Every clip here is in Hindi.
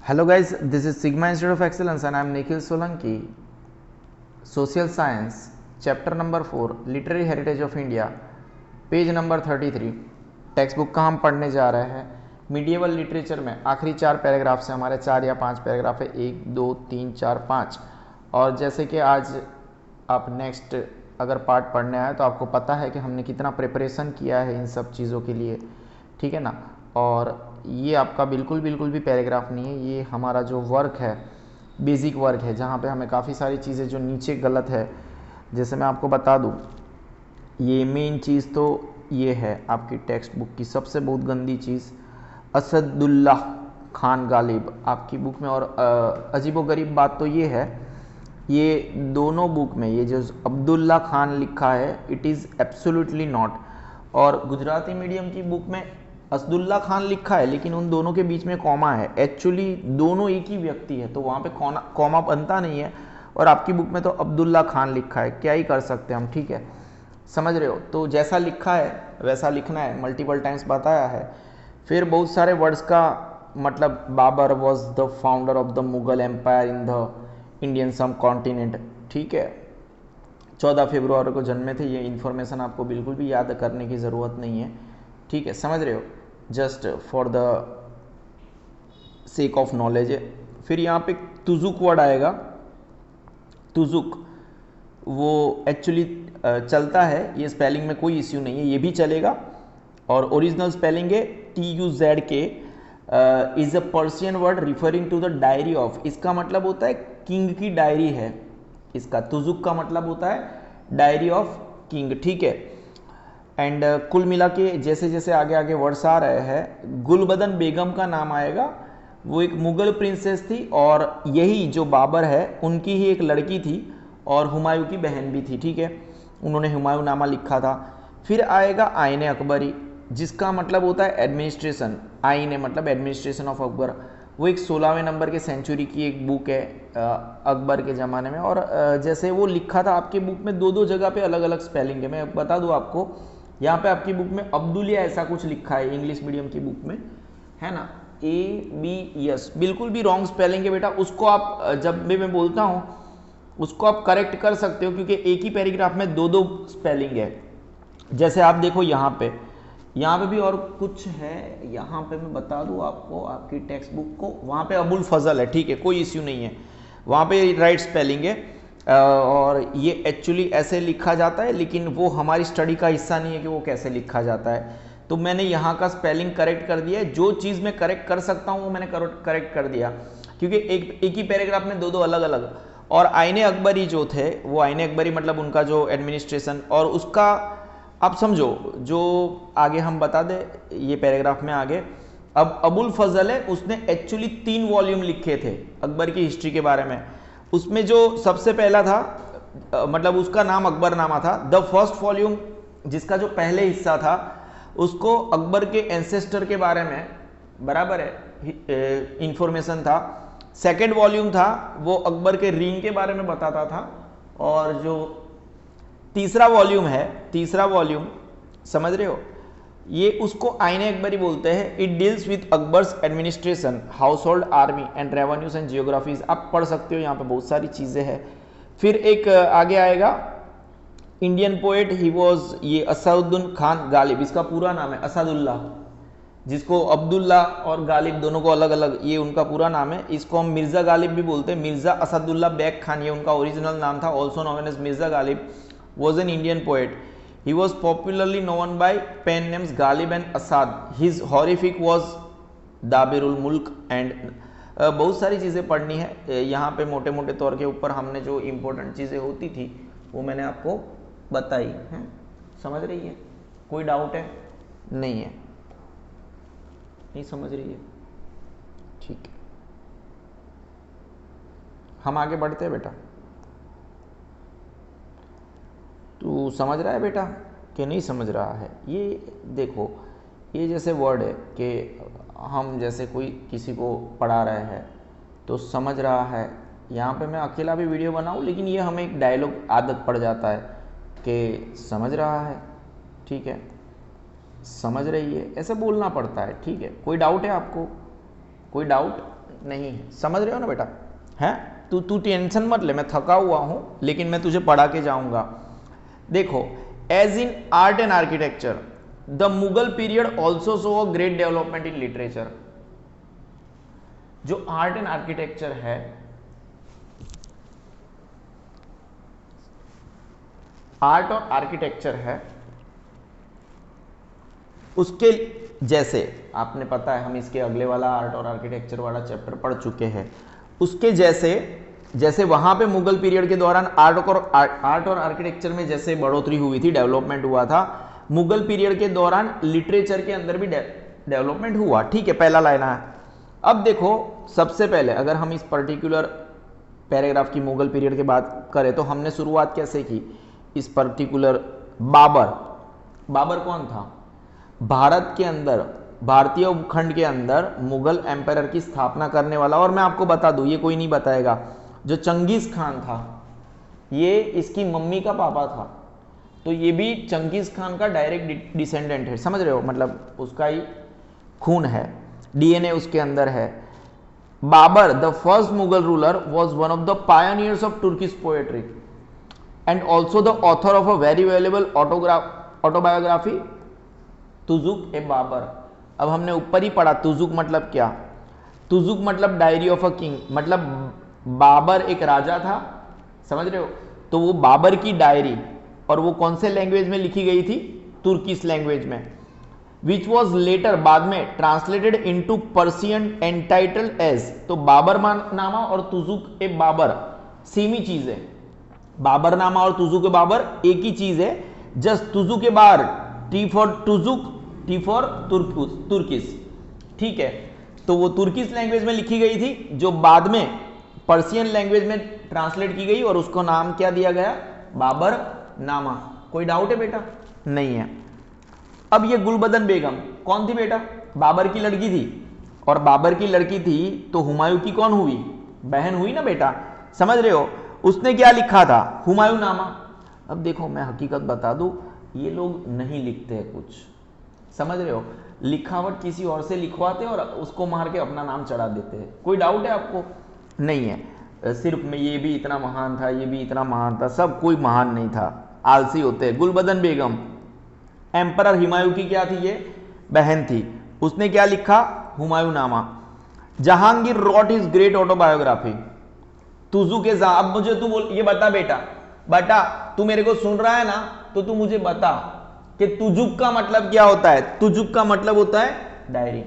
Hello guys, this is Sigma Institute of Excellence and I am Nikhil Solanki. Social Science, chapter number 4, Literary Heritage of India, page number 33, text book का हम पढ़ने जा रहे हैं। मीडिएवल लिटरेचर में आखिरी 4 पैराग्राफ से हमारे 4 या 5 पैराग्राफ है, 1, 2, 3, 4, 5। और जैसे कि आज आप नेक्स्ट अगर पार्ट पढ़ने आए तो आपको पता है कि हमने कितना प्रिपरेशन किया है इन सब चीज़ों के लिए, ठीक है ना। और ये आपका बिल्कुल भी पैराग्राफ नहीं है, ये हमारा जो वर्क है, बेसिक वर्क है, जहाँ पे हमें काफ़ी सारी चीज़ें जो नीचे गलत है, जैसे मैं आपको बता दूँ, ये मेन चीज़ तो ये है आपकी टेक्स्ट बुक की सबसे बहुत गंदी चीज़, असदुल्ला खान गालिब आपकी बुक में। और अजीबोगरीब बात तो ये है, ये दोनों बुक में ये जो अब्दुल्ला खान लिखा है, इट इज़ एब्सोल्युटली नॉट। और गुजराती मीडियम की बुक में असदुल्ला खान लिखा है, लेकिन उन दोनों के बीच में कॉमा है। एक्चुअली दोनों एक ही व्यक्ति है, तो वहाँ पे कॉमा बनता नहीं है। और आपकी बुक में तो अब्दुल्ला खान लिखा है, क्या ही कर सकते हैं हम, ठीक है, समझ रहे हो। तो जैसा लिखा है वैसा लिखना है, मल्टीपल टाइम्स बताया है। फिर बहुत सारे वर्ड्स का मतलब, Babur was the founder of the Mughal empire in the Indian subcontinent, ठीक है, 14 फरवरी को जन्मे थे। ये इन्फॉर्मेशन आपको बिल्कुल भी याद करने की ज़रूरत नहीं है, ठीक है, समझ रहे हो, just for the sake of knowledge है। फिर यहाँ पे तुजुक वर्ड आएगा, तुजुक वो एक्चुअली चलता है, ये स्पेलिंग में कोई इश्यू नहीं है, ये भी चलेगा। और ओरिजिनल स्पेलिंग है TUZK, is a Persian word referring to the diary of. इसका मतलब होता है किंग की डायरी है, इसका तुजुक का मतलब होता है डायरी ऑफ किंग, ठीक है। एंड कुल मिला के जैसे जैसे आगे आगे वर्ड्स आ रहे हैं, गुलबदन बेगम का नाम आएगा, वो एक मुगल प्रिंसेस थी और यही जो बाबर है उनकी ही एक लड़की थी और हुमायूं की बहन भी थी, ठीक है, उन्होंने हुमायूं नामा लिखा था। फिर आएगा आईने अकबरी, जिसका मतलब होता है एडमिनिस्ट्रेशन, आईने मतलब एडमिनिस्ट्रेशन ऑफ अकबर। वो एक 16वें नंबर के सेंचुरी की एक बुक है अकबर के ज़माने में। और जैसे वो लिखा था, आपकी बुक में दो जगह पे अलग अलग स्पेलिंग है। मैं बता दूँ आपको, यहाँ पे आपकी बुक में अब्दुलिया ऐसा कुछ लिखा है इंग्लिश मीडियम की बुक में, है ना, ABS, बिल्कुल भी रॉन्ग स्पेलिंग है बेटा। उसको आप जब भी मैं बोलता हूँ उसको आप करेक्ट कर सकते हो, क्योंकि एक ही पैराग्राफ में दो स्पेलिंग है। जैसे आप देखो यहाँ पे भी और कुछ है, यहाँ पे मैं बता दूँ आपको आपकी टेक्स्ट बुक को, वहाँ पे अबुल फजल है, ठीक है, कोई इश्यू नहीं है, वहाँ पे राइट स्पेलिंग है। और ये एक्चुअली ऐसे लिखा जाता है, लेकिन वो हमारी स्टडी का हिस्सा नहीं है कि वो कैसे लिखा जाता है। तो मैंने यहाँ का स्पेलिंग करेक्ट कर दिया है, जो चीज़ मैं करेक्ट कर सकता हूँ वो मैंने करेक्ट कर दिया, क्योंकि एक ही पैराग्राफ में दो अलग अलग। और आईने अकबरी जो थे, वो आईने अकबरी मतलब उनका जो एडमिनिस्ट्रेशन, और उसका आप समझो, जो आगे हम बता दें ये पैराग्राफ में आगे। अब अबुल फजल है, उसने एक्चुअली 3 वॉल्यूम लिखे थे अकबर की हिस्ट्री के बारे में। उसमें जो सबसे पहला था, मतलब उसका नाम अकबरनामा था। द फर्स्ट वॉल्यूम, जिसका जो पहले हिस्सा था, उसको अकबर के एंसेस्टर के बारे में बराबर है इंफॉर्मेशन था। सेकेंड वॉल्यूम था वो अकबर के रीन के बारे में बताता था। और जो तीसरा वॉल्यूम समझ रहे हो, ये उसको आईने अकबरी बोलते हैं। It deals with Akbar's administration, household, army and revenues and geographies. आप पढ़ सकते हो, यहाँ पे बहुत सारी चीज़ें हैं। फिर एक आगे आएगा इंडियन पोएट, ही वॉज, ये असदुद्दीन खान गालिब, इसका पूरा नाम है असदुल्ला, जिसको अब्दुल्ला और गालिब दोनों को अलग अलग, ये उनका पूरा नाम है। इसको हम मिर्ज़ा गालिब भी बोलते हैं, मिर्ज़ा असदुल्ला बेग खान, ये उनका ओरिजिनल नाम था, also known as Mirza Ghalib, was an Indian poet. He was popularly known by pen names Ghalib and Asad. His horrific was दाबिरुल मुल्क एंड बहुत सारी चीज़ें पढ़नी है यहाँ पे। मोटे मोटे तौर के ऊपर हमने जो इम्पोर्टेंट चीज़ें होती थी वो मैंने आपको बताई हैं, समझ रही है, कोई डाउट है? नहीं है, नहीं समझ रही है, ठीक है, हम आगे बढ़ते हैं बेटा। तू समझ रहा है बेटा कि नहीं समझ रहा है? ये देखो, ये जैसे वर्ड है कि हम जैसे कोई किसी को पढ़ा रहे हैं तो समझ रहा है, यहाँ पे मैं अकेला भी वीडियो बनाऊँ, लेकिन ये हमें एक डायलॉग आदत पड़ जाता है कि समझ रहा है, ठीक है, समझ रही है, ऐसे बोलना पड़ता है, ठीक है। कोई डाउट है आपको? कोई डाउट नहीं है। समझ रहे हो ना बेटा? है तू टेंशन मत ले, मैं थका हुआ हूं लेकिन मैं तुझे पढ़ा के जाऊंगा। देखो, as in art and architecture the Mughal period also so a great development in literature. जो आर्ट एंड आर्किटेक्चर है, आर्ट और आर्किटेक्चर है, उसके जैसे आपने पता है, हम इसके अगले वाला आर्ट और आर्किटेक्चर वाला चैप्टर पढ़ चुके हैं, उसके जैसे वहां पे मुगल पीरियड के दौरान आर्ट और आर्किटेक्चर में जैसे बढ़ोतरी हुई थी, डेवलपमेंट हुआ था, मुगल पीरियड के दौरान लिटरेचर के अंदर भी डेवलपमेंट हुआ। ठीक है, पहला लाइन है। अब देखो, सबसे पहले अगर हम इस पर्टिकुलर पैराग्राफ की मुगल पीरियड की बात करें तो हमने शुरुआत कैसे की? इस पर्टिकुलर बाबर कौन था? भारत के अंदर, भारतीय उपखंड के अंदर मुगल एम्पायर की स्थापना करने वाला। और मैं आपको बता दूं, ये कोई नहीं बताएगा, जो चंगेज खान था, ये इसकी मम्मी का पापा था, तो ये भी चंगेज खान का डायरेक्ट डिसेंडेंट है। समझ रहे हो? मतलब उसका ही खून है, डीएनए उसके अंदर है। Babur the first Mughal ruler was one of the pioneers of Turkish poetry and also the author of a very valuable autobiography Tuzuk e Babur. अब हमने ऊपर ही पढ़ा, तुजुक मतलब क्या? तुजुक मतलब डायरी ऑफ अ किंग, मतलब बाबर एक राजा था। समझ रहे हो? तो वो बाबर की डायरी, और वो कौन से लैंग्वेज में लिखी गई थी? तुर्किश लैंग्वेज में, विच वॉज लेटर, बाद में translated into Persian entitled as. तो बाबर नामा और तुजुक ए बाबर सेम ही चीज है। बाबर नामा और तुजुक ए बाबर एक ही चीज है। Just Tuzuk A bar, T for Tuzuk, T for Turkish. ठीक है, तो वो तुर्किश लैंग्वेज में लिखी गई थी, जो बाद में पर्शियन लैंग्वेज में ट्रांसलेट की गई, और उसको नाम क्या दिया गया? बाबर नामा। कोई डाउट है बेटा? नहीं है। अब ये गुलबदन बेगम कौन थी बेटा? बाबर की लड़की थी, और बाबर की लड़की थी तो हुमायूं की कौन हुई? बहन हुई ना बेटा। समझ रहे हो? उसने क्या लिखा था? हुमायूं नामा। अब देखो, मैं हकीकत बता दूं, ये लोग नहीं लिखते हैं कुछ। समझ रहे हो? लिखावट किसी और से लिखवाते और उसको मार के अपना नाम चढ़ा देते हैं। कोई डाउट है आपको? नहीं है। सिर्फ में ये भी इतना महान था, ये भी इतना महान था, सब कोई महान नहीं था, आलसी होते हैं। गुलबदन बेगम एम्परर हुमायूं की क्या थी? ये बहन थी। उसने क्या लिखा? Humayun nama. Jahangir wrote his great autobiography Tuzuk-e. अब मुझे तू बोल, ये बता बेटा तू मेरे को सुन रहा है ना, तो तू मुझे बता कि तुजुक का मतलब क्या होता है? तुजुक का मतलब होता है डायरी।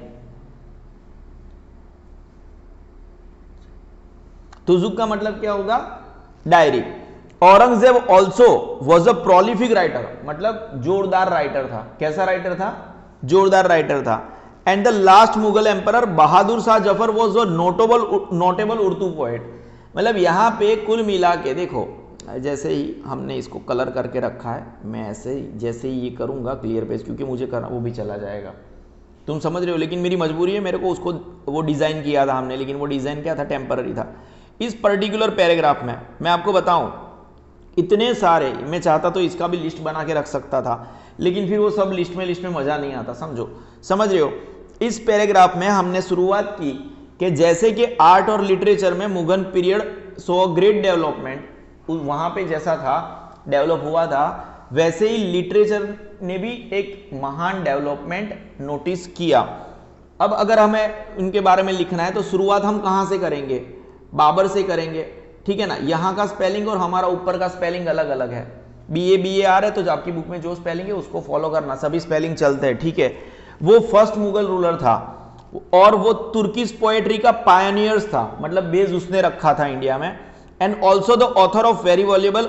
तुजुक का मतलब क्या होगा? Diary. Aurangzeb also was a prolific writer, मतलब जोरदार राइटर था। कैसा राइटर था? जोरदार राइटर था। And the last Mughal emperor Bahadur Shah Zafar was a notable Urdu poet. मतलब यहां पे कुल मिला के देखो, जैसे ही हमने इसको कलर करके रखा है, मैं ऐसे ही जैसे ही ये करूंगा क्लियर पेज, क्योंकि मुझे करना वो भी चला जाएगा, तुम समझ रहे हो, लेकिन मेरी मजबूरी है, मेरे को उसको वो डिजाइन किया था हमने, लेकिन वो डिजाइन क्या था? टेम्पररी था। इस पर्टिकुलर पैराग्राफ में मैं आपको बताऊं, इतने सारे, मैं चाहता तो इसका भी लिस्ट बना के रख सकता था, लेकिन फिर वो सब लिस्ट में मजा नहीं आता। समझ रहे हो? इस पैराग्राफ में हमने शुरुआत की कि जैसे कि आर्ट और लिटरेचर में Mughal period so great development, वहां पे जैसा था, डेवलप हुआ था, वैसे ही लिटरेचर ने भी एक महान डेवलपमेंट नोटिस किया। अब अगर हमें इनके बारे में लिखना है तो शुरुआत हम कहां से करेंगे? बाबर से करेंगे। ठीक है ना? यहां का स्पेलिंग और हमारा ऊपर का स्पेलिंग अलग अलग है। BAR है, तो आपकी बुक में जो स्पेलिंग है उसको फॉलो करना, सभी स्पेलिंग चलते हैं। ठीक है? वो फर्स्ट मुगल रूलर था, और वो तुर्किश पोएट्री का पायनियर्स था, मतलब बेस उसने रखा था इंडिया में। And also the author of very valuable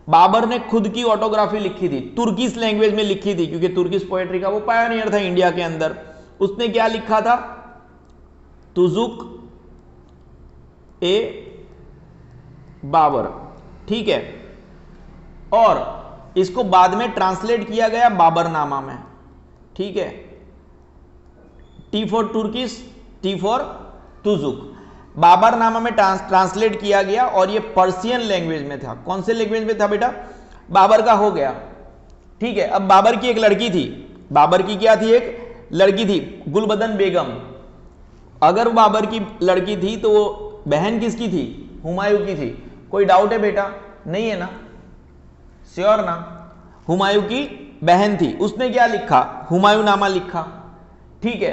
Babur ने खुद की ऑटोग्राफी लिखी थी, तुर्किश लैंग्वेज में लिखी थी, क्योंकि तुर्किश पोएट्री का वो पायनियर था इंडिया के अंदर। उसने क्या लिखा था? तुजुक ए बाबर। ठीक है? और इसको बाद में ट्रांसलेट किया गया बाबरनामा में। ठीक है? T for Turkish, T for Tuzuk. Baburnama में ट्रांसलेट किया गया, और ये पर्शियन लैंग्वेज में था। कौन से लैंग्वेज में था बेटा? बाबर का हो गया। ठीक है? अब बाबर की एक लड़की थी, बाबर की क्या थी? एक लड़की थी, गुलबदन बेगम। अगर बाबर की लड़की थी तो वो बहन किसकी थी? हुमायूं की थी। कोई डाउट है बेटा? नहीं है ना? श्योर ना? हुमायूं की बहन थी, उसने क्या लिखा? हुमायूंनामा लिखा। ठीक है,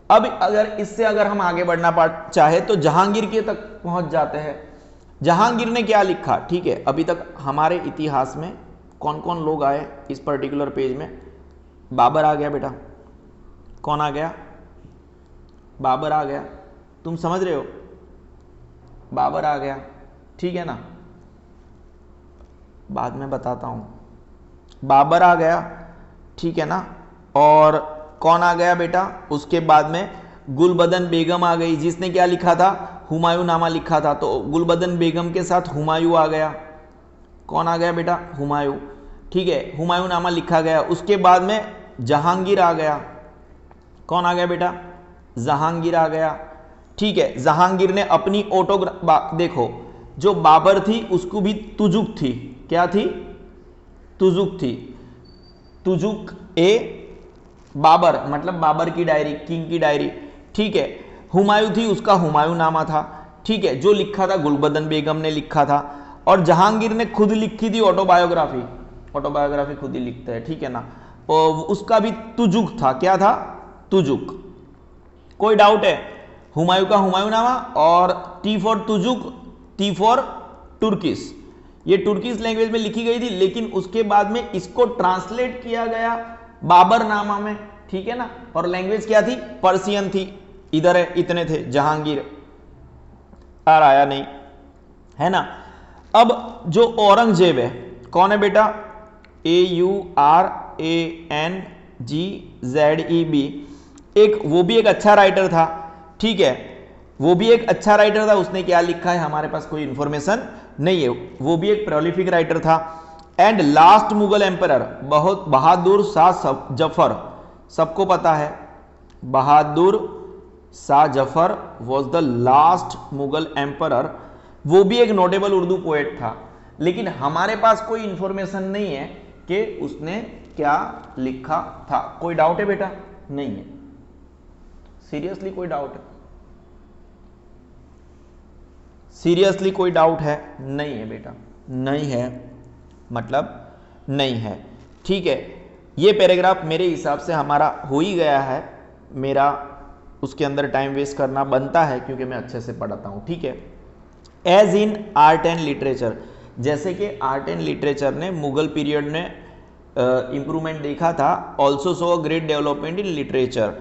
अब अगर इससे अगर हम आगे बढ़ना चाहे तो जहांगीर के तक पहुंच जाते हैं। जहांगीर ने क्या लिखा? ठीक है, अभी तक हमारे इतिहास में कौन कौन लोग आए इस पर्टिकुलर पेज में? बाबर आ गया बेटा। कौन आ गया? बाबर आ गया। तुम समझ रहे हो? बाबर आ गया, ठीक है ना? बाद में बताता हूं। बाबर आ गया, ठीक है ना? और कौन आ गया बेटा? उसके बाद में गुलबदन बेगम आ गई, जिसने क्या लिखा था? हुमायूंनामा लिखा था। तो गुलबदन बेगम के साथ हुमायूं आ गया। कौन आ गया बेटा? हुमायूं। ठीक है, हुमायूंनामा लिखा गया। उसके बाद में जहांगीर आ गया। कौन आ गया बेटा? जहांगीर आ गया। ठीक है, जहांगीर ने अपनी ऑटोग्राफ, देखो जो बाबर थी उसको भी तुजुक थी। क्या थी? तुजुक थी। तुजुक ए बाबर, मतलब बाबर की डायरी, किंग की डायरी। ठीक है, हुमायूं थी, उसका हुमायूंनामा था। ठीक है, जो लिखा था गुलबदन बेगम ने लिखा था। और जहांगीर ने खुद लिखी थी ऑटोबायोग्राफी। ऑटोबायोग्राफी खुद ही लिखते हैं, ठीक है ना? और उसका भी तुजुक था। क्या था? तुजुक। कोई डाउट है? हुमायूं का हुमायूंनामा और T for Tuzuk, T for Turkish. ये तुर्किश लैंग्वेज में लिखी गई थी, लेकिन उसके बाद में इसको ट्रांसलेट किया गया बाबरनामा में, ठीक है ना? और लैंग्वेज क्या थी? पर्शियन थी। इधर है, इतने थे। जहांगीर और आया नहीं, है ना? अब जो औरंगजेब है, कौन है बेटा? AURANGZEB। एक वो भी एक अच्छा राइटर था, ठीक है? वो भी एक अच्छा राइटर था। उसने क्या लिखा है हमारे पास कोई इंफॉर्मेशन नहीं है। वो भी एक प्रोलिफिक राइटर था। एंड लास्ट मुगल एम्परर, बहुत बहादुर शाह जफर, सबको पता है Bahadur Shah Zafar was the last Mughal emperor. वो भी एक नोटेबल उर्दू पोएट था, लेकिन हमारे पास कोई इंफॉर्मेशन नहीं है कि उसने क्या लिखा था। कोई डाउट है बेटा? नहीं है। सीरियसली कोई डाउट है? सीरियसली कोई डाउट है? नहीं है बेटा, नहीं है, मतलब नहीं है। ठीक है, ये पैराग्राफ मेरे हिसाब से हमारा हो ही गया है। मेरा उसके अंदर टाइम वेस्ट करना बनता है, क्योंकि मैं अच्छे से पढ़ाता हूं, ठीक है? As in art and literature, जैसे कि आर्ट एंड लिटरेचर ने मुगल पीरियड में इंप्रूवमेंट देखा था। Also so great development in literature.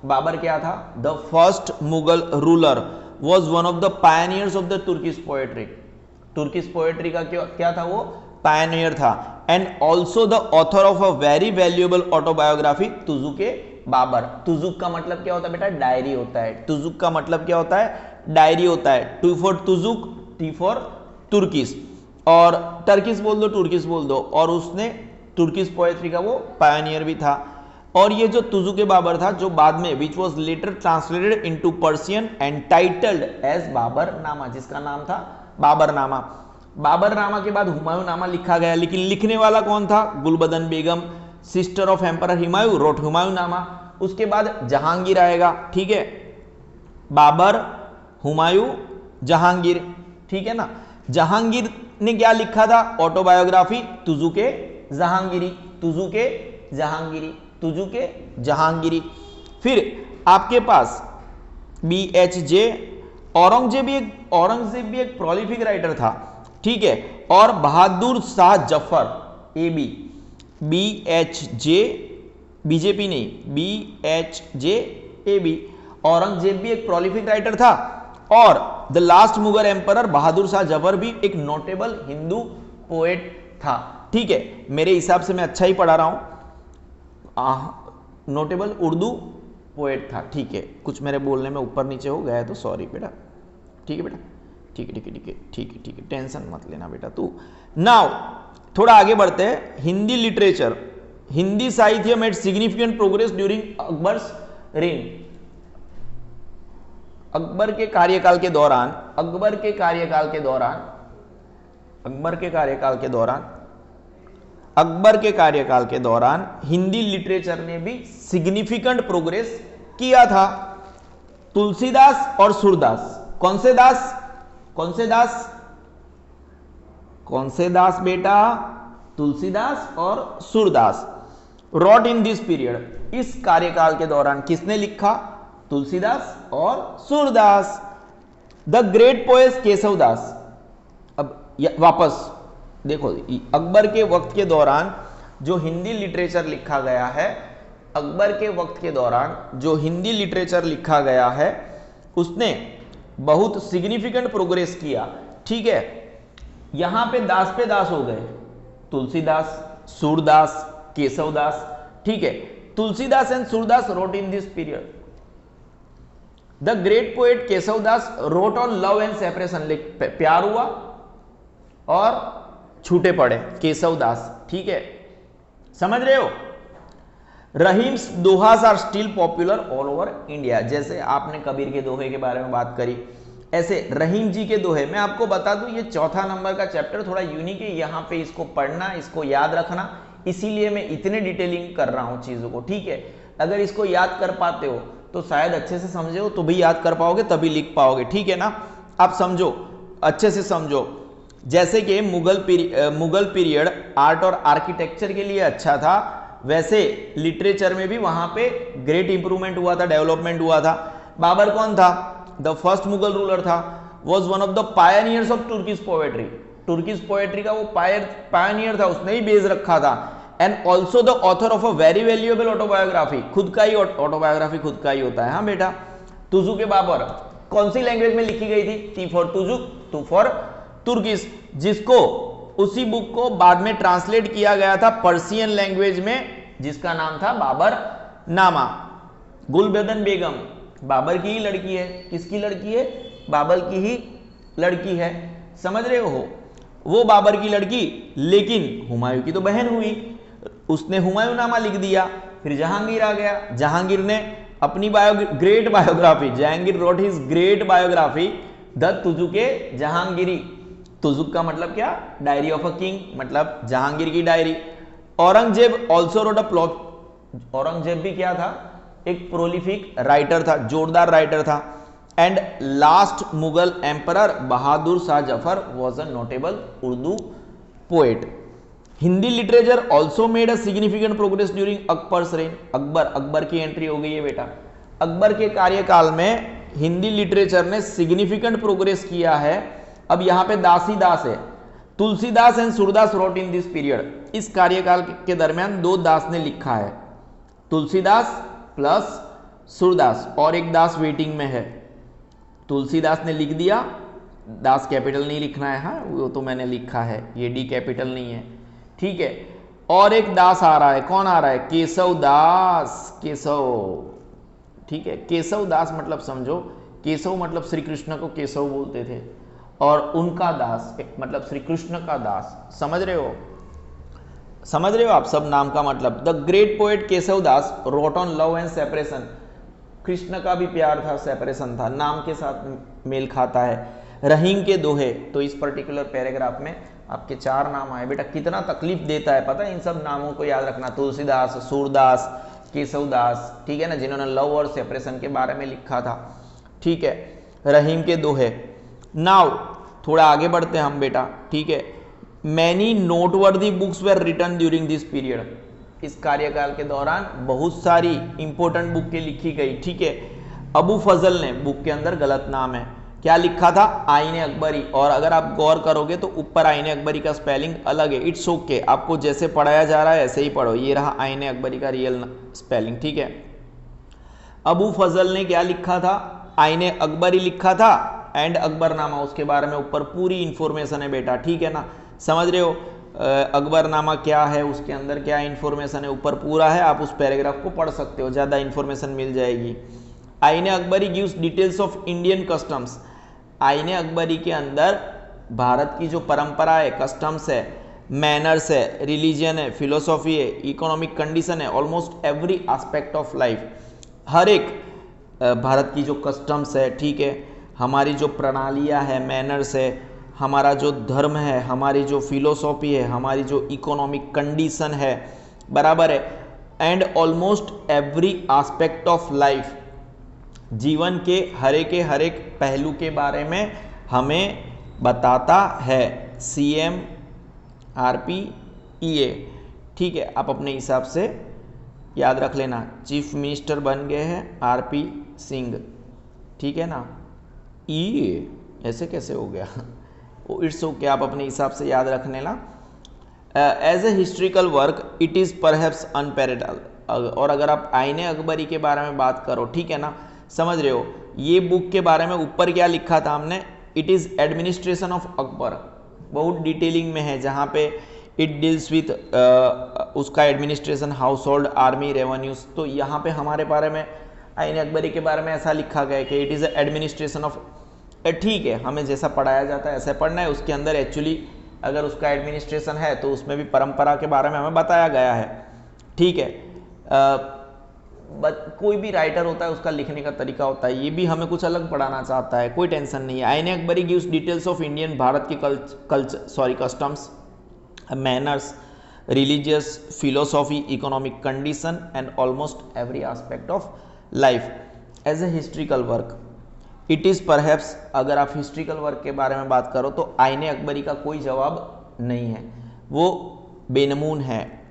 Babur क्या था? The first Mughal ruler, was one of the pioneers of the Turkish poetry. Turkish poetry का क्या था? वो पायनियर था। And also the author of a very valuable autobiography Tuzuk-e Babur. Tuzuk का मतलब क्या होता है बेटा? डायरी होता है। तुजुक का मतलब क्या होता है? डायरी होता है। Two for Tuzuk, T for Turkish, और टर्किश बोल दो, तुर्किश बोल दो। और उसने तुर्किश पोएट्री का वो पायनियर भी था। और ये जो तुजुक-ए बाबर था, जो बाद में which was later translated into Persian and titled as Baburnama, जिसका नाम था बाबरनामा। बाबरनामा के बाद हुमायूंनामा लिखा गया, लेकिन लिखने वाला कौन था? Gulbadan Begum, sister of emperor Humayun, wrote Humayunnama. उसके बाद जहांगीर आएगा, ठीक है? बाबर, हुमायूं, जहांगीर, ठीक है ना? जहांगीर ने क्या लिखा था? ऑटोबायोग्राफी तुजुक-ए जहांगीरी, तुजुक-ए जहांगीरी, तुजुक-ए जहांगीरी। फिर आपके पास BHJ, औरंगजेब भी एक प्रोलिफिक राइटर था, ठीक है? और Bahadur Shah Zafar, AB, BHJ, BJP नहीं, BHJ AB। औरंगजेब भी एक प्रोलिफिक राइटर था, और the last Mughal emperor Bahadur Shah Zafar भी एक नोटेबल हिंदू पोएट था, ठीक है? मेरे हिसाब से मैं अच्छा ही पढ़ा रहा हूं। नोटेबल उर्दू पोएट था, ठीक है? कुछ मेरे बोलने में ऊपर नीचे हो गया है तो सॉरी बेटा, ठीक है बेटा? ठीक है, ठीक है, ठीक है, ठीक है, ठीक है, टेंशन मत लेना बेटा तू। नाउ थोड़ा आगे बढ़ते हैं। हिंदी लिटरेचर, हिंदी साहित्य made significant progress during Akbar's rain. Akbar के कार्यकाल के दौरान हिंदी लिटरेचर ने भी सिग्निफिकेंट प्रोग्रेस किया था। तुलसीदास और सूरदास। कौन से दास? कौन से दास? कौन से दास बेटा? तुलसीदास और Surdas. Wrote in this period, इस कार्यकाल के दौरान किसने लिखा? तुलसीदास और Surdas. The great poet Keshavdas. अब वापस देखो, अकबर के वक्त के दौरान जो हिंदी लिटरेचर लिखा गया है, अकबर के वक्त के दौरान जो हिंदी लिटरेचर लिखा गया है उसने बहुत सिग्निफिकेंट प्रोग्रेस किया। ठीक है, यहां पे दास हो गए, तुलसीदास, सूरदास, केशवदास। ठीक है, Tulsidas and Surdas wrote in this period. The great poet Keshavdas road on love and separation, प्यार हुआ और छूटे पड़े, केशवदास। ठीक है, समझ रहे हो? Rahim's dohas are still popular all over India. जैसे आपने कबीर के दोहे के बारे में बात करी, ऐसे रहीम जी के दोहे। मैं आपको बता दूं, ये चौथा नंबर का चैप्टर थोड़ा यूनिक है, यहां पे इसको पढ़ना, इसको याद रखना, इसीलिए मैं इतने डिटेलिंग कर रहा हूं चीजों को। ठीक है, अगर इसको याद कर पाते हो तो शायद अच्छे से समझे हो तो भी याद कर पाओगे, तभी लिख पाओगे। ठीक है ना? आप समझो, अच्छे से समझो। जैसे कि मुगल पीरियड आर्ट और आर्किटेक्चर के लिए अच्छा था, वैसे लिटरेचर में भी वहां पे ग्रेट इंप्रूवमेंट हुआ था, डेवलपमेंट हुआ था। बाबर कौन था? द फर्स्ट मुगल रूलर था, was one of the pioneers of Turkish poetry. Turkish poetry का वो पायनियर था, उसने ही बेस रखा था। And also the author of a very valuable autobiography. खुद का ही ऑटोबायोग्राफी खुद का ही होता है। हाँ बेटा, तुजुक बाबर कौन सी लैंग्वेज में लिखी गई थी? T for Tuzuk, two for Turkish, जिसको उसी बुक को बाद में ट्रांसलेट किया गया था पर्शियन लैंग्वेज में, जिसका नाम था बाबर नामा। गुलबदन बेगम बाबर की ही लड़की है। किसकी लड़की है? बाबर की ही लड़की है। समझ रहे हो? वो बाबर की लड़की, लेकिन हुमायूं की तो बहन हुई। उसने हुमायूं नामा लिख दिया। फिर जहांगीर आ गया। जहांगीर ने अपनी great biography, Jahangir wrote his great biography the Tuzuk-e Jahangiri. Tuzuk का मतलब क्या? डायरी ऑफ अ किंग, मतलब जहांगीर की diary. Aurangzeb also wrote a plot. Aurangzeb भी क्या था? एक प्रोलिफिक राइटर था, जोरदार राइटर था। And last Mughal emperor Bahadur Shah Zafar was a notable Urdu poet. Hindi literature also made a significant progress during Akbar's rain. Akbar की एंट्री हो गई है बेटा। अकबर के कार्यकाल में हिंदी लिटरेचर ने सिग्निफिकेंट प्रोग्रेस किया है। अब यहां पे दास ही दास है। Tulsidas and Surdas wrote in this period. इस कार्यकाल के दरमियान दो दास ने लिखा है, तुलसीदास प्लस सूरदास, और एक दास वेटिंग में है। तुलसीदास ने लिख दिया, दास कैपिटल नहीं लिखना है, हाँ वो तो मैंने लिखा है, ये डी कैपिटल नहीं है। ठीक है, और एक दास आ रहा है। कौन आ रहा है? केशव दास। केशव, ठीक है, केशव दास मतलब समझो, केशव मतलब श्री कृष्ण को केशव बोलते थे, और उनका दास मतलब श्री कृष्ण का दास। समझ रहे हो? समझ रहे हो आप सब नाम का मतलब? The great poet Keshav Das road on love and separation. Krishna का भी प्यार था, सेपरेशन था, नाम के साथ मेल खाता है। रहीम के दोहे, तो इस पर्टिकुलर पैराग्राफ में आपके 4 नाम आए। बेटा कितना तकलीफ देता है पता है इन सब नामों को याद रखना। तुलसीदास, सूरदास, केशवदास, ठीक है ना, जिन्होंने लव और सेपरेशन के बारे में लिखा था। ठीक है, रहीम के दोहे। नाउ थोड़ा आगे बढ़ते हैं हम बेटा। ठीक है, many noteworthy books were written during this period. इस कार्यकाल के दौरान बहुत सारी इंपॉर्टेंट बुक के लिखी गई। ठीक है, अबू फजल ने, बुक के अंदर गलत नाम है, क्या लिखा था? आईने अकबरी। और अगर आप गौर करोगे तो ऊपर आईने अकबरी का स्पेलिंग अलग है। इट्स ओके, आपको जैसे पढ़ाया जा रहा है ऐसे ही पढ़ो। ये रहा आईने अकबरी का रियल स्पेलिंग। ठीक है, अबू फजल ने क्या लिखा था? आईने अकबरी लिखा था, एंड अकबरनामा, उसके बारे में ऊपर पूरी इंफॉर्मेशन है बेटा। ठीक है ना, समझ रहे हो? अकबरनामा क्या है, उसके अंदर क्या इंफॉर्मेशन है, ऊपर पूरा है। आप उस पैराग्राफ को पढ़ सकते हो, ज़्यादा इंफॉर्मेशन मिल जाएगी। आईने Akbari gives details of Indian customs. आईने अकबरी के अंदर भारत की जो परंपरा है, कस्टम्स है, मैनर्स है, रिलीजन है, फिलोसॉफी है, इकोनॉमिक कंडीशन है, almost every aspect of life, हर एक भारत की जो कस्टम्स है, ठीक है, हमारी जो प्रणालियाँ है, मैनर्स है, हमारा जो धर्म है, हमारी जो फिलोसॉफी है, हमारी जो इकोनॉमिक कंडीशन है, बराबर है, and almost every aspect of life जीवन के हर एक पहलू के बारे में हमें बताता है। CMRPEA, ठीक है, आप अपने हिसाब से याद रख लेना। चीफ मिनिस्टर बन गए हैं RP सिंह, ठीक है ना। ऐसे कैसे हो गया? इट्स ओके, आप अपने हिसाब से याद रख लेना। As a historical work it is perhaps unparallel. और अगर आप आईने अकबरी के बारे में बात करो, ठीक है ना, समझ रहे हो, ये बुक के बारे में ऊपर क्या लिखा था हमने, it is administration of Akbar, बहुत डिटेलिंग में है, जहाँ पे इट डील्स विथ उसका administration, household, army, revenues. तो यहाँ पे हमारे बारे में आईने अकबरी के बारे में ऐसा लिखा गया है कि इट इज़ एडमिनिस्ट्रेशन ऑफ, ठीक है, हमें जैसा पढ़ाया जाता है ऐसा पढ़ना है। उसके अंदर एक्चुअली अगर उसका एडमिनिस्ट्रेशन है तो उसमें भी परंपरा के बारे में हमें बताया गया है, ठीक है। कोई भी राइटर होता है उसका लिखने का तरीका होता है, ये भी हमें कुछ अलग पढ़ाना चाहता है, कोई टेंशन नहीं है। Aine Akbari gives details of Indian, Bharat की customs, manners, religious, philosophy, economic condition and almost every aspect of life. As a historical work it is perhaps, अगर आप हिस्ट्रिकल वर्क के बारे में बात करो तो आईने अकबरी का कोई जवाब नहीं है, वो बेनमून है।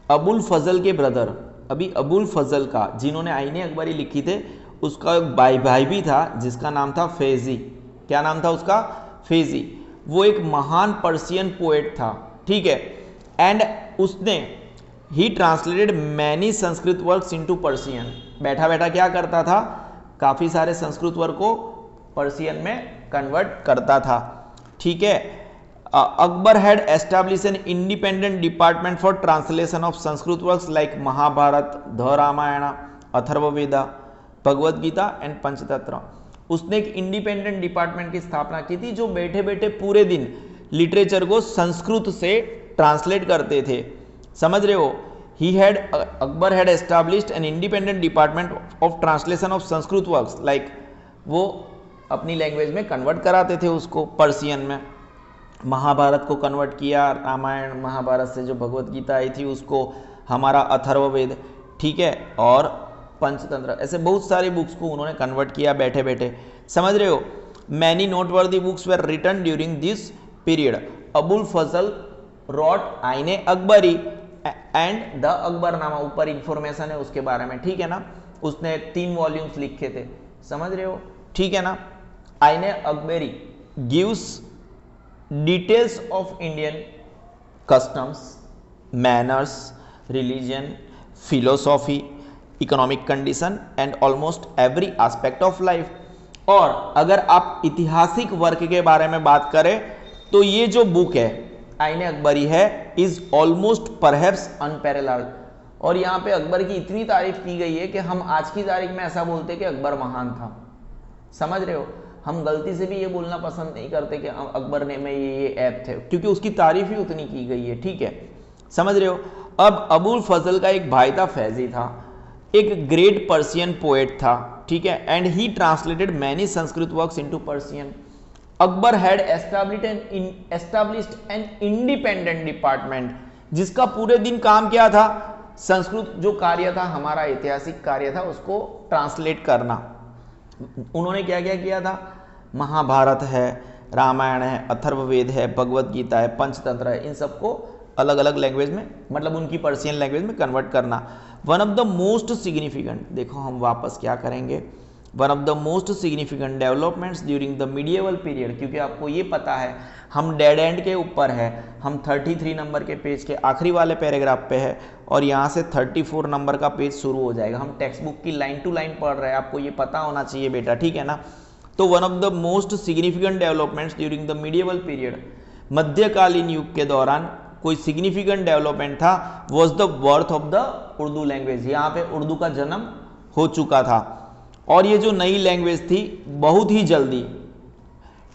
अबुल फजल के ब्रदर, अभी अबुल फजल का, जिन्होंने आईने अकबरी लिखी थे, उसका एक भाई भी था जिसका नाम था फैजी। क्या नाम था उसका? फैजी। वो एक महान पर्शियन पोएट था, ठीक है। एंड उसने ही translated many Sanskrit works into Persian. बैठा बैठा क्या करता था? काफ़ी सारे संस्कृत वर्क को पर्शियन में कन्वर्ट करता था, ठीक है। Akbar had establish an independent department for translation of Sanskrit works like Mahabharata, the Ramayana, Atharvaveda, Bhagavad Gita and Panchatantra. उसने एक इंडिपेंडेंट डिपार्टमेंट की स्थापना की थी जो बैठे बैठे पूरे दिन लिटरेचर को संस्कृत से ट्रांसलेट करते थे, समझ रहे हो। Akbar had established an independent department of translation of Sanskrit works, like वो अपनी लैंग्वेज में कन्वर्ट कराते थे उसको पर्शियन में। महाभारत को कन्वर्ट किया, रामायण महाभारत से जो भगवत गीता आई थी उसको, हमारा अथर्ववेद, ठीक है, और पंचतंत्र, ऐसे बहुत सारी बुक्स को उन्होंने कन्वर्ट किया बैठे बैठे, समझ रहे हो। Many noteworthy books were written during this period. Abul Fazl wrote Ain Akbari and the Akbarnama, ऊपर इंफॉर्मेशन है उसके बारे में, ठीक है ना। उसने 3 वॉल्यूम्स लिखे थे, समझ रहे हो, ठीक है ना। आईने Akbari gives details of Indian customs, manners, religion, philosophy, economic condition and almost every aspect of life. और अगर आप ऐतिहासिक वर्क के बारे में बात करें तो ये जो बुक है आईने अकबरी है इज ऑलमोस्ट परहैप्स अनपैरेलल। और यहाँ पे अकबर की इतनी तारीफ की गई है कि हम आज की तारीख में ऐसा बोलते कि अकबर महान था, समझ रहे हो। हम गलती से भी ये बोलना पसंद नहीं करते कि अकबर ने में ये ऐप थे, क्योंकि उसकी तारीफ ही उतनी की गई है, ठीक है, समझ रहे हो। अब अबुल फजल का एक भाई था, फैजी था, एक ग्रेट पर्शियन पोएट था, ठीक है, and he translated many Sanskrit works into Persian. Akbar had established N independent department, जिसका पूरे दिन काम क्या था? संस्कृत जो कार्य था, हमारा ऐतिहासिक कार्य था, उसको ट्रांसलेट करना। उन्होंने क्या क्या किया था? महाभारत है, रामायण है, अथर्ववेद है, भगवद गीता है, पंचतंत्र है, इन सबको अलग अलग लैंग्वेज में, मतलब उनकी पर्शियन लैंग्वेज में कन्वर्ट करना। One of the most significant, देखो हम वापस क्या करेंगे, one of the most significant developments during the medieval period, क्योंकि आपको ये पता है हम डेड एंड के ऊपर है, हम 33 नंबर के पेज के आखिरी वाले पैराग्राफ पे है और यहाँ से 34 नंबर का पेज शुरू हो जाएगा। हम टेक्स्ट बुक की लाइन टू लाइन पढ़ रहे हैं, आपको ये पता होना चाहिए बेटा, ठीक है ना। तो one of the most significant developments during the medieval period, मध्यकालीन युग के दौरान कोई सिग्निफिकेंट डेवलपमेंट था, was the birth of the Urdu language. यहाँ पे उर्दू का जन्म हो चुका था और ये जो नई लैंग्वेज थी बहुत ही जल्दी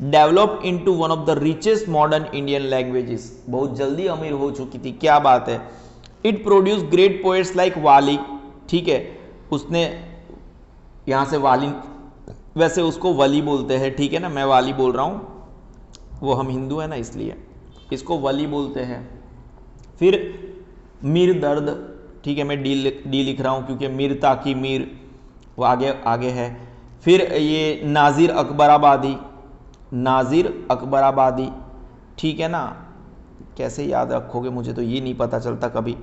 develop into one of the richest modern Indian languages, बहुत जल्दी अमीर हो चुकी थी, क्या बात है। It produce great poets like वाली, ठीक है, उसने यहाँ से वाली, वैसे उसको वली बोलते हैं, ठीक है ना, मैं वाली बोल रहा हूँ, वो हम हिंदू है ना इसलिए इसको वली बोलते हैं। फिर मीर दर्द, ठीक है, मैं डी लिख रहा हूँ क्योंकि मीर ताकि मीर वो आगे है। फिर ये नाजिर अकबराबादी, नाजिर अकबराबादी, ठीक है ना, कैसे याद रखोगे, मुझे तो ये नहीं पता चलता कभी।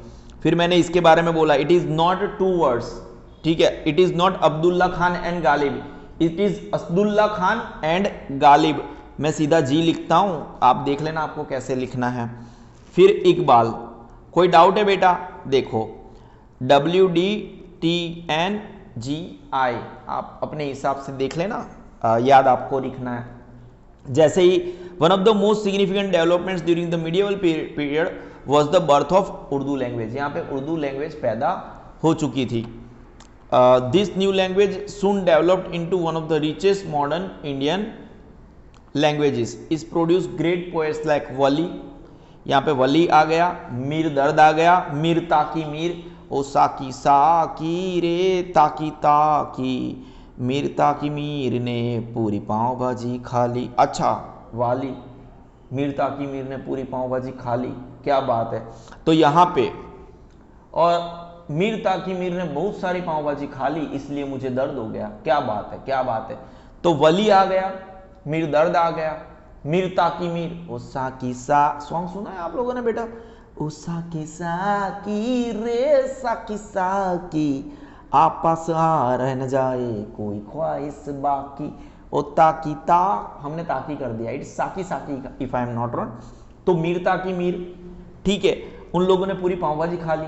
फिर मैंने इसके बारे में बोला, इट इज़ नॉट 2 वर्ड्स, ठीक है, it is not Abdullah Khan and Ghalib, it is Asadullah Khan and Ghalib. मैं सीधा जी लिखता हूँ, आप देख लेना आपको कैसे लिखना है। फिर इकबाल, कोई डाउट है बेटा? देखो WDTNGI, आप अपने हिसाब से देख लेना, याद आपको लिखना है। जैसे ही one of the most significant developments during the medieval period was the birth of Urdu language, यहाँ पे उर्दू लैंग्वेज पैदा हो चुकी थी। This new language soon developed into one of the richest modern Indian languages, is produce great poets like Wali, यहाँ पे वली आ गया, मीर दर्द आ गया, मीर ताकी मीर, ओ साकी साकी रे ताकी ताकी, मीर ताकी मीर ने पूरी पाव भाजी खा ली। अच्छा, वाली, मीर ताकी मीर ने पूरी पाव भाजी खा ली, क्या बात है। तो यहाँ पे, और मीर ताकी मीर ने बहुत सारी पाव भाजी खा ली इसलिए मुझे दर्द हो गया, क्या बात है, क्या बात है। तो वली आ गया, मीर दर्द आ गया, मीर ताकी मीर, ओ साकी सा, सॉन्ग सुना है आप लोगों ने बेटा? ओ साकी साकी रे साकी साकी, आपस आ रह न जाए कोई ख्वाहिश बाकी, ओ ताकी ता, हमने ताकी कर दिया, इट्स साकी साकी if I am not wrong. तो मीर ताकी मीर, ठीक है, उन लोगों ने पूरी पाव भाजी खा ली,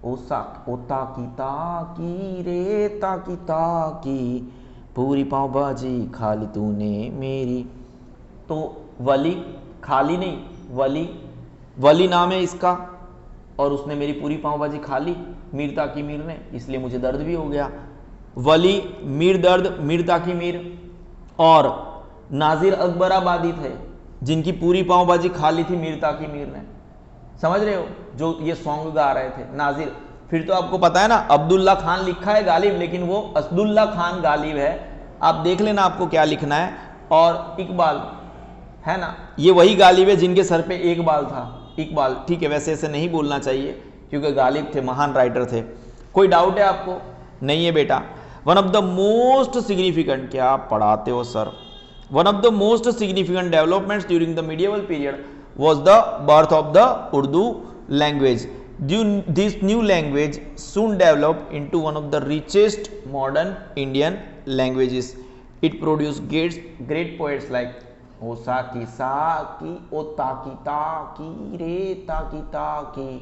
ओ ताकी ताकी रे ताकी ताकी, पूरी पाव भाजी खा ली तूने मेरी। तो वली, खाली नहीं, वली, वली नाम है इसका, और उसने मेरी पूरी पाव भाजी खा ली, मीर ताकी मीर ने, इसलिए मुझे दर्द भी हो गया। वली, मीर दर्द, मीर ताकी मीर, और नाजिर अकबराबादी थे जिनकी पूरी पाव भाजी खा ली थी मीर ताकी मीर ने, समझ रहे हो, जो ये सॉन्ग गा रहे थे नाजिर। फिर तो आपको पता है ना, अब्दुल्ला खान लिखा है गालिब, लेकिन वो असदुल्ला खान गालिब है, आप देख लेना आपको क्या लिखना है। और इकबाल है ना, ये वही गालिब है जिनके सर पे एक बाल था, इकबाल, ठीक है, वैसे ऐसे नहीं बोलना चाहिए क्योंकि गालिब थे, महान राइटर थे। कोई डाउट है आपको? नहीं है बेटा। One of the most significant, क्या आप पढ़ाते हो sir, one of the most significant developments during the medieval period was the birth of the Urdu language. This new language soon developed into one of the richest modern Indian languages. It produced great poets like O Saki Saki, O Taki Taki Re Taki Taki,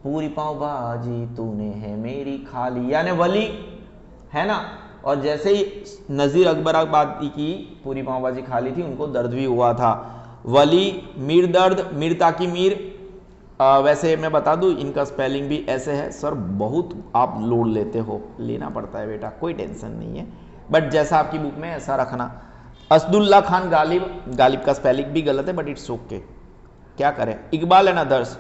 पूरी पाव भाजी तूने है मेरी खाली, यानी वली है ना। और जैसे ही नज़ीर अकबराबादी की पूरी पाव भाजी खा ली थी, उनको दर्द भी हुआ था। वली, मीर दर्द, मीर ताकी मीर, वैसे मैं बता दूं इनका स्पेलिंग भी ऐसे है सर, बहुत आप लोड लेते हो, लेना पड़ता है बेटा, कोई टेंशन नहीं है, बट जैसा आपकी बुक में ऐसा रखना। असदुल्ला खान गालिब, गालिब का स्पेलिंग भी गलत है बट इट्स ओके, क्या करें। इकबाल एंड अदर्स,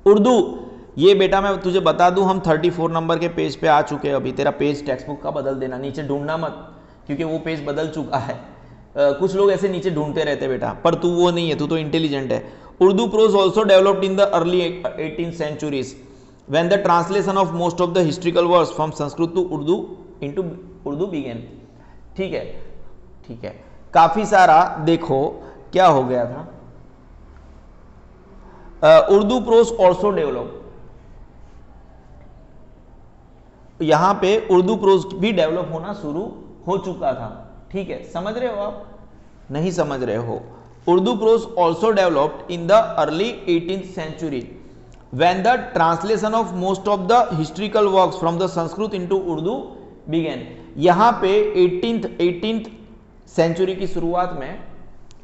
उर्दू, ये बेटा मैं तुझे बता दूं, हम 34 नंबर के पेज पे आ चुके हैं अभी। तेरा पेज टेक्स्ट बुक का बदल देना, नीचे ढूंढना मत क्योंकि वो पेज बदल चुका है। कुछ लोग ऐसे नीचे ढूंढते रहते बेटा, पर तू वो नहीं है, तू तो इंटेलिजेंट है। Urdu prose also developed in the early 18th centuries when the translation of most of the historical works from Sanskrit to Urdu into Urdu began। ठीक है, ठीक है, काफी सारा देखो क्या हो गया था। उर्दू प्रोज ऑल्सो डेवलप, यहां पे उर्दू प्रोज भी डेवलप होना शुरू हो चुका था, ठीक है, समझ रहे हो आप? नहीं समझ रहे हो? Urdu prose also developed in the early 18th century when the translation of most of the historical works from the Sanskrit into Urdu began। यहां पे 18th सेंचुरी की शुरुआत में,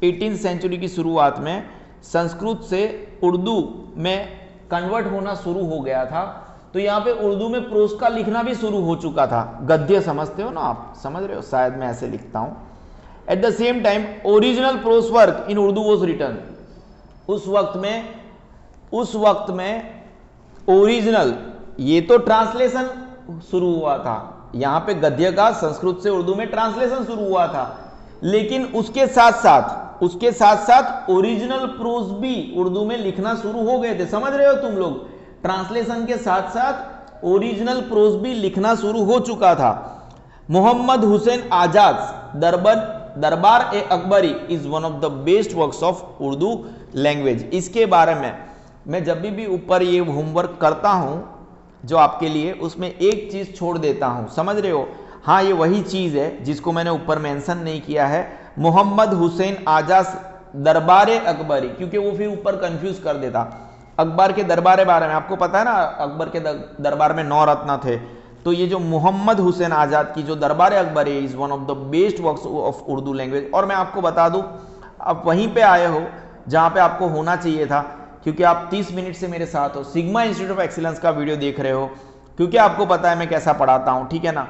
18th सेंचुरी की शुरुआत में संस्कृत से उर्दू में कन्वर्ट होना शुरू हो गया था। तो यहाँ पे उर्दू में प्रोज का लिखना भी शुरू हो चुका था। गद्य समझते हो ना आप? समझ रहे हो? शायद मैं ऐसे लिखता हूं। At the same time original prose work in Urdu was written. उस वक्त में ओरिजिनल, ये तो ट्रांसलेशन शुरू हुआ था, यहां पे गद्य का संस्कृत से उर्दू में ट्रांसलेशन शुरू हुआ था, लेकिन उसके साथ साथ ओरिजिनल प्रोज भी उर्दू में लिखना शुरू हो गए थे। समझ रहे हो तुम लोग? ट्रांसलेशन के साथ साथ ओरिजिनल प्रोज भी लिखना शुरू हो चुका था। Mohammad Hussain Azad Darbar e Akbari is one of the best works of Urdu language. इसके बारे में मैं जब भी ऊपर ये होमवर्क करता हूं जो आपके लिए, उसमें एक चीज छोड़ देता हूं, समझ रहे हो? हाँ, ये वही चीज है जिसको मैंने ऊपर मेंशन नहीं किया है, मोहम्मद हुसैन आजाद दरबार अकबरी, क्योंकि वो फिर ऊपर कंफ्यूज कर देता। अकबर के दरबार बारे में आपको पता है ना, अकबर के दरबार में 9 रत्न थे, तो ये जो मोहम्मद हुसैन आजाद की जो दरबार Akbari is one of the best works of Urdu language. और मैं आपको बता दूं, आप वहीं पे आए हो जहां पे आपको होना चाहिए था, क्योंकि आप 30 मिनट से मेरे साथ हो, सिग्मा इंस्टीट्यूट ऑफ एक्सीलेंस का वीडियो देख रहे हो, क्योंकि आपको पता है मैं कैसा पढ़ाता हूं, ठीक है ना?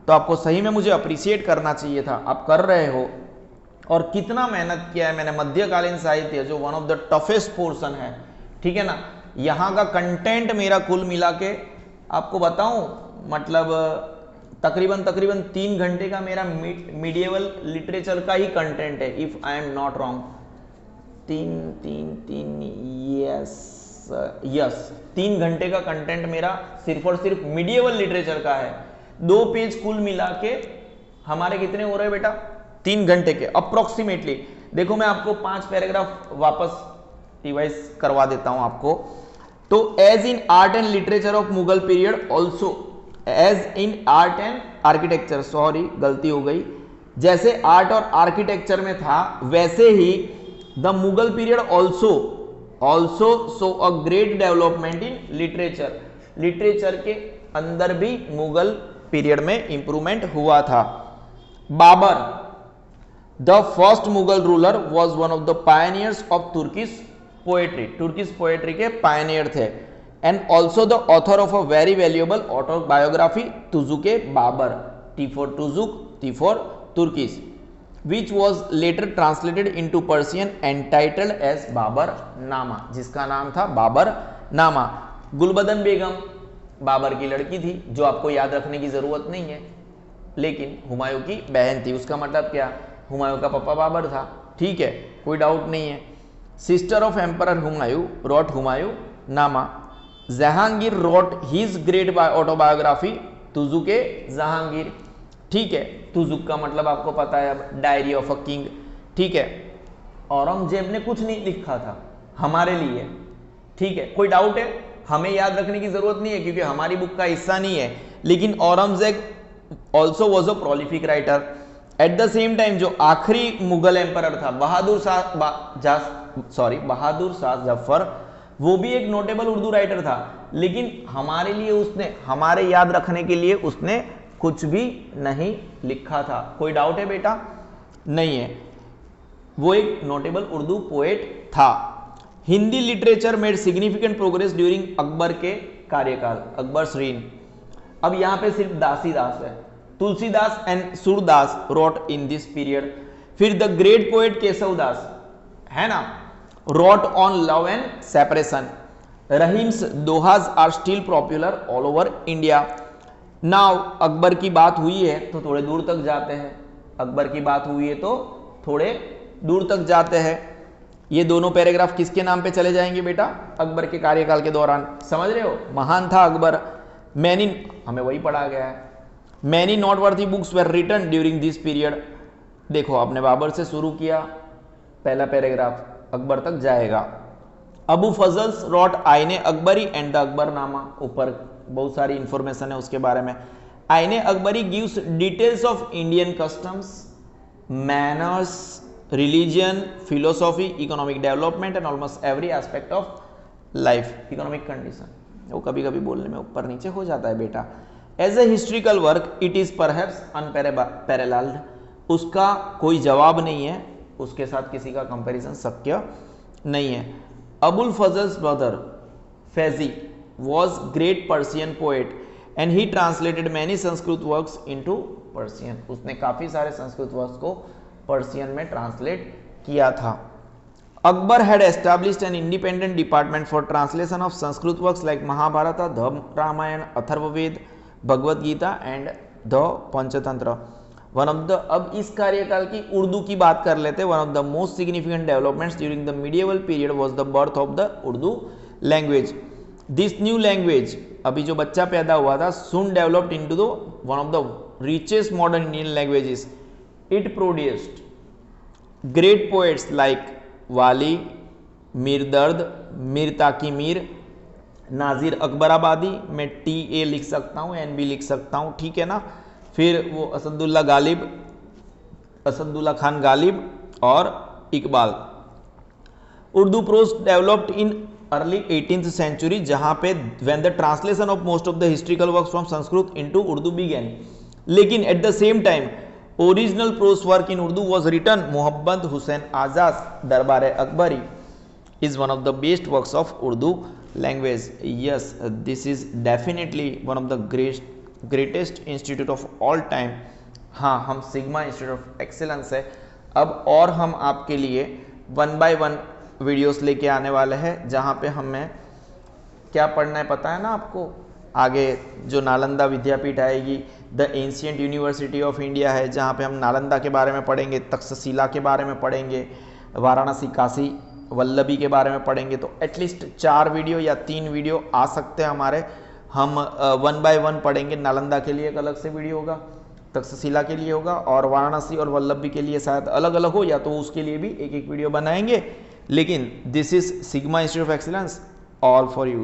तो आपको सही में मुझे अप्रिशिएट करना चाहिए था, आप कर रहे हो। और कितना मेहनत किया है मैंने, मध्यकालीन साहित्य जो one of the toughest portion है, ठीक है ना, यहाँ का कंटेंट मेरा कुल मिला के आपको बताऊं, मतलब तकरीबन 3 घंटे का मेरा मीडिएवल लिटरेचर का ही कंटेंट है, if I am not wrong. 3 घंटे का कंटेंट मेरा सिर्फ और सिर्फ मीडिएवल लिटरेचर का है। 2 पेज कुल मिला के हमारे कितने हो रहे हैं बेटा? 3 घंटे के अप्रोक्सीमेटली। देखो मैं आपको 5 पैराग्राफ वापस रिवाइज करवा देता हूं आपको। तो as in art and literature of Mughal period also, as in art and architecture, sorry गलती हो गई, जैसे आर्ट और आर्किटेक्चर में था वैसे ही the Mughal period also so a great development in literature, literature के अंदर भी मुगल पीरियड में इंप्रूवमेंट हुआ था। Babur the first Mughal ruler was one of the pioneers of Turkish poetry, Turkish poetry के पायनियर थे, and also the author of a very valuable autobiography Tuzuk-e Babur, T for Tuzuk, T for Turkish, which was later translated into Persian entitled as Babur नामा, जिसका नाम था बाबर नामा। गुलबदन बेगम बाबर की लड़की थी, जो आपको याद रखने की जरूरत नहीं है, लेकिन हुमायूं की बहन थी। उसका मतलब क्या? हुमायूं का पापा बाबर था, ठीक है, कोई डाउट नहीं है। Sister of emperor Humayun wrote Humayun nama. Jahangir wrote his great autobiography Tuzuk-e Jahangir, ठीक है, तुजुक का मतलब आपको पता है, अब डायरी ऑफ अ किंग, ठीक है। औरंगजेब ने कुछ नहीं लिखा था हमारे लिए, ठीक है, कोई डाउट है? हमें याद रखने की जरूरत नहीं है क्योंकि हमारी बुक का हिस्सा नहीं है, लेकिन Aurangzeb also was a prolific writer. Eight the same time जो आखिरी मुगल एम्परर था बहादुर शाह जफर, वो भी एक नोटेबल उर्दू राइटर था, लेकिन हमारे लिए उसने, हमारे याद रखने के लिए उसने कुछ भी नहीं लिखा था। कोई डाउट है बेटा? नहीं है, वो एक नोटेबल उर्दू पोएट था। Hindi literature made significant progress during Akbar के कार्यकाल, अकबर श्रीन। अब यहां पे सिर्फ दासीदास है, Tulsidas and Surdas wrote in this period. फिर the great poet Keshav Das है ना, wrote on love and separation. Rahim's dohas are still popular all over India. Now Akbar की बात हुई है तो थोड़े दूर तक जाते हैं, अकबर की बात हुई है तो थोड़े दूर तक जाते हैं। ये दोनों पैराग्राफ किसके नाम पे चले जाएंगे बेटा? अकबर के कार्यकाल के दौरान, समझ रहे हो? महान था अकबर। मैनी, हमें वही पढ़ा गया है, many not worthy books were written during this period. देखो आपने बाबर से शुरू किया, पहला पैराग्राफ अकबर तक जाएगा। Abu Fazl's rot Ain Akbari and the Akbarnama, ऊपर बहुत सारी इंफॉर्मेशन है उसके बारे में। आईने Akbari gives details of Indian customs, manners, religion, philosophy, economic development and almost every aspect of life, economic condition. वो कभी कभी बोलने में ऊपर नीचे हो जाता है बेटा। As a historical work it is perhaps unparalleled, उसका कोई जवाब नहीं है, उसके साथ किसी का कंपैरिजन शक्य नहीं है। Abul Fazl's brother Faizi was great Persian poet and he translated many Sanskrit works into Persian, उसने काफी सारे संस्कृत वर्क्स को पर्सियन में ट्रांसलेट किया था। Akbar had established an independent department for translation of Sanskrit works like Mahabharata, the Ramayana, Atharvaved, Bhagavad Gita and the Panchatantra। One of the, अब इस कार्यकाल की उर्दू की बात कर लेते हैं। One of the most significant developments during the medieval period was the birth of the Urdu language. This new language, अभी जो बच्चा पैदा हुआ था, soon developed into the one of the richest modern Indian languages. It produced great poets like वाली, मीर दर्द, मीर ताकी मीर, नाजिर अकबराबादी, मैं TA लिख सकता हूँ, NB लिख सकता हूँ, ठीक है ना। फिर वो असदुल्ला खान गालिब और Iqbal. Urdu prose developed in early 18th century, जहां पे when the translation of most of the historical works from Sanskrit into Urdu began. लेकिन at the same time original prose work in Urdu was written. Muhammad Hussain Azaz Darbar Akbari is one of the best works of Urdu language. Yes, this is definitely one of the greatest institute of all time. हाँ, हम सिग्मा इंस्टीट्यूट ऑफ एक्सीलेंस है। अब और हम आपके लिए 1 by 1 वीडियोस लेके आने वाले हैं, जहाँ पे हमें क्या पढ़ना है पता है ना आपको। आगे जो नालंदा विद्यापीठ आएगी, the ancient university of India है, जहाँ पे हम नालंदा के बारे में पढ़ेंगे, तक्षशिला के बारे में पढ़ेंगे, वाराणसी काशी वल्लभी के बारे में पढ़ेंगे। तो एटलीस्ट 4 वीडियो या 3 वीडियो आ सकते हैं हमारे। हम 1 by 1 पढ़ेंगे। नालंदा के लिए एक अलग से वीडियो होगा, तक्षशिला के लिए होगा, और वाराणसी और वल्लभी के लिए शायद अलग अलग हो, या तो उसके लिए भी एक वीडियो बनाएंगे। लेकिन this is sigma institute of excellence, all for you.